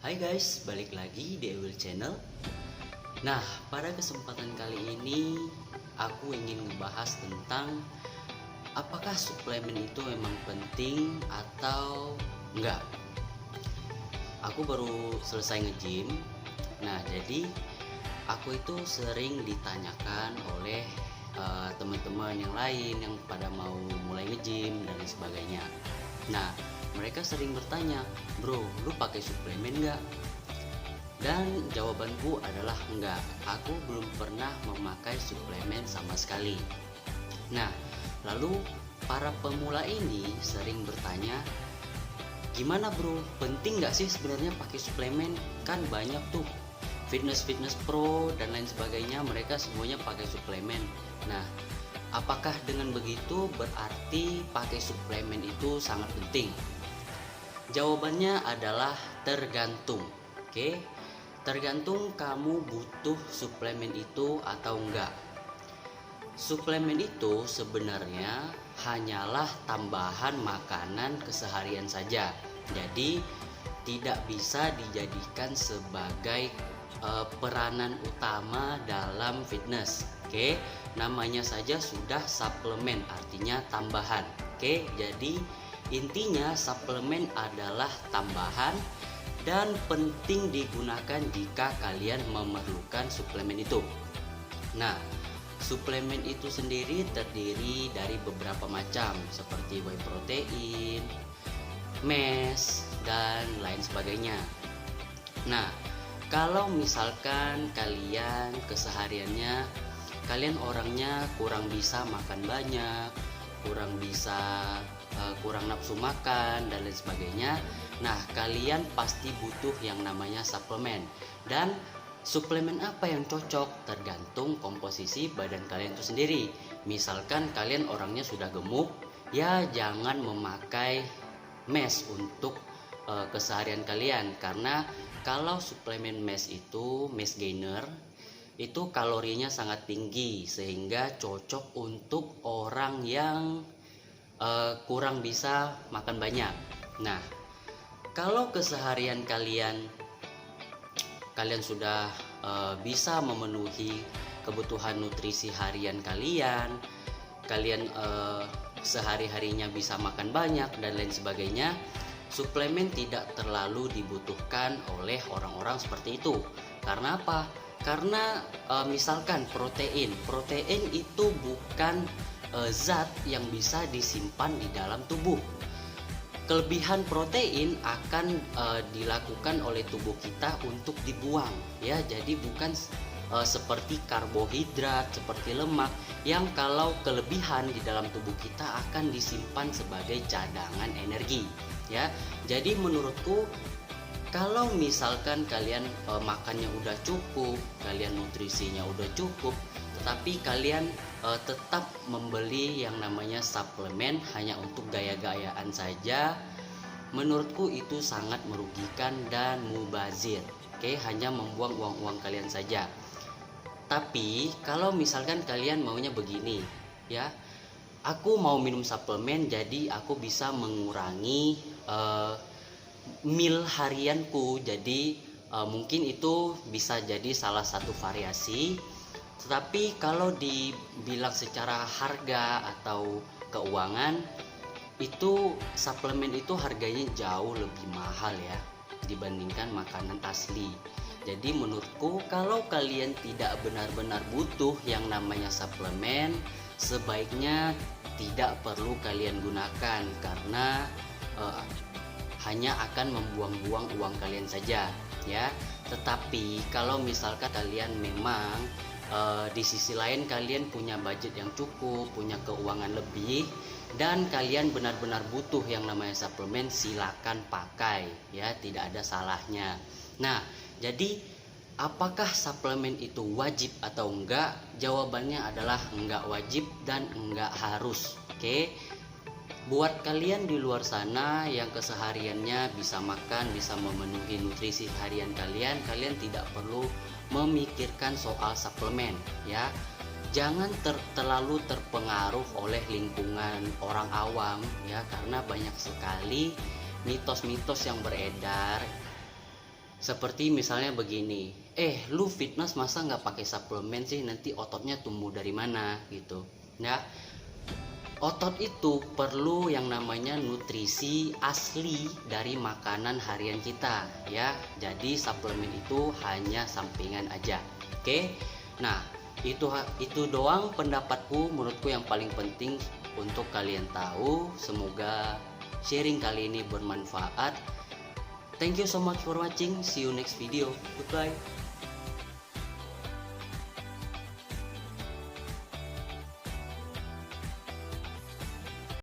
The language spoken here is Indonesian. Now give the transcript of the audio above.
Hai guys, balik lagi di Ewil Channel. Nah, pada kesempatan kali ini aku ingin membahas tentang apakah suplemen itu memang penting atau enggak. Aku baru selesai nge-gym. Nah, jadi aku itu sering ditanyakan oleh teman-teman yang lain yang pada mau mulai nge-gym dan lain sebagainya. Nah, mereka sering bertanya, bro, lu pakai suplemen nggak? Dan jawabanku adalah enggak. Aku belum pernah memakai suplemen sama sekali. Nah, lalu para pemula ini sering bertanya, gimana bro, penting nggak sih sebenarnya pakai suplemen? Kan banyak tuh fitness pro dan lain sebagainya, mereka semuanya pakai suplemen. Nah, apakah dengan begitu berarti pakai suplemen itu sangat penting? Jawabannya adalah tergantung. Oke, tergantung kamu butuh suplemen itu atau enggak. Suplemen itu sebenarnya hanyalah tambahan makanan keseharian saja. Jadi tidak bisa dijadikan sebagai peranan utama dalam fitness. Oke, namanya saja sudah suplemen, artinya tambahan. Oke, jadi intinya suplemen adalah tambahan dan penting digunakan jika kalian memerlukan suplemen itu. Nah, suplemen itu sendiri terdiri dari beberapa macam seperti whey protein, mesh, dan lain sebagainya. Nah, kalau misalkan kalian kesehariannya kalian orangnya kurang bisa makan banyak, kurang nafsu makan dan lain sebagainya, nah kalian pasti butuh yang namanya suplemen. Dan suplemen apa yang cocok tergantung komposisi badan kalian itu sendiri. Misalkan kalian orangnya sudah gemuk, ya jangan memakai mesh untuk keseharian kalian, karena kalau suplemen mesh itu mesh gainer itu kalorinya sangat tinggi sehingga cocok untuk orang yang kurang bisa makan banyak. Nah, kalau keseharian kalian sudah bisa memenuhi kebutuhan nutrisi harian kalian sehari-harinya bisa makan banyak dan lain sebagainya, suplemen tidak terlalu dibutuhkan oleh orang-orang seperti itu. Karena apa? Karena misalkan protein itu bukan zat yang bisa disimpan di dalam tubuh. Kelebihan protein akan dilakukan oleh tubuh kita untuk dibuang, ya. Jadi bukan seperti karbohidrat, seperti lemak yang kalau kelebihan di dalam tubuh kita akan disimpan sebagai cadangan energi, ya. Jadi menurutku, kalau misalkan kalian makannya udah cukup, kalian nutrisinya udah cukup, tetapi kalian tetap membeli yang namanya suplemen hanya untuk gaya-gayaan saja, menurutku itu sangat merugikan dan mubazir. Oke, hanya membuang uang-uang kalian saja. Tapi kalau misalkan kalian maunya begini, ya, aku mau minum suplemen jadi aku bisa mengurangi meal harianku, jadi mungkin itu bisa jadi salah satu variasi. Tetapi kalau dibilang secara harga atau keuangan, itu suplemen itu harganya jauh lebih mahal ya dibandingkan makanan asli. Jadi menurutku, kalau kalian tidak benar-benar butuh yang namanya suplemen, sebaiknya tidak perlu kalian gunakan, karena hanya akan membuang-buang uang kalian saja, ya. Tetapi kalau misalkan kalian memang di sisi lain kalian punya budget yang cukup, punya keuangan lebih, dan kalian benar-benar butuh yang namanya suplemen, silakan pakai, ya, tidak ada salahnya. Nah, jadi apakah suplemen itu wajib atau enggak? Jawabannya adalah enggak wajib dan enggak harus. Oke. Buat kalian di luar sana yang kesehariannya bisa makan, bisa memenuhi nutrisi harian kalian tidak perlu memikirkan soal suplemen, ya. Jangan terlalu terpengaruh oleh lingkungan orang awam, ya, karena banyak sekali mitos-mitos yang beredar Seperti misalnya begini, lu fitness masa nggak pakai suplemen sih, nanti ototnya tumbuh dari mana gitu ya. Otot itu perlu yang namanya nutrisi asli dari makanan harian kita ya. Jadi suplemen itu hanya sampingan aja. Oke. Nah, itu doang pendapatku, menurutku yang paling penting untuk kalian tahu. Semoga sharing kali ini bermanfaat. Thank you so much for watching. See you next video. Goodbye.